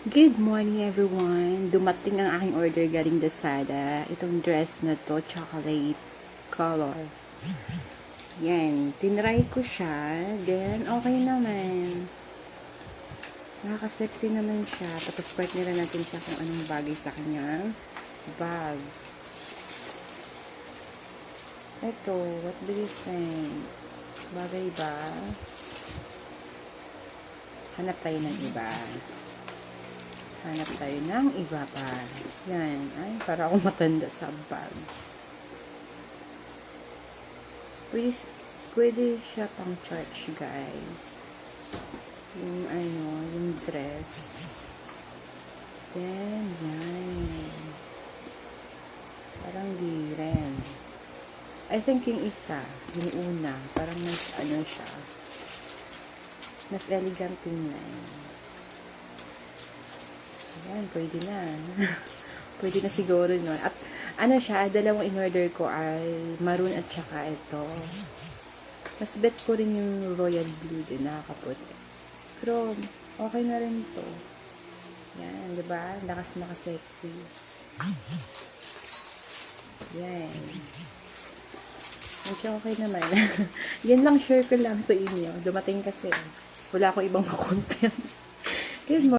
Good morning everyone! Dumating ang aking order galing Lazada. Itong dress na to, chocolate color. Yan, tinry ko siya. Then, okay naman. Nakaka-sexy naman siya. Tapos partner natin siya kung anong bagay sa kanyang bag. Ito, what do you think? Bagay ba? Hanap tayo ng iba. Hanap tayo ng iba pa. Yan. Ay, para akong matanda sa bag. Pwede siya pang church, guys. Yung dress. Then, yan. Parang di rin. I think yung isa, yung una, parang mas, siya. Mas elegant tingnan. Ayan, pwede na. Pwede na siguro nun. At, siya, dalawang in-order ko ay maroon at saka ito. Mas bet ko rin yung royal blue din, nakakaputi. Pero, okay na rin to. Yan, diba? Lakas naka-sexy. Yan. Medyo okay naman. Yan lang, share ko lang sa inyo. Dumating kasi. Wala akong ibang content. Good morning.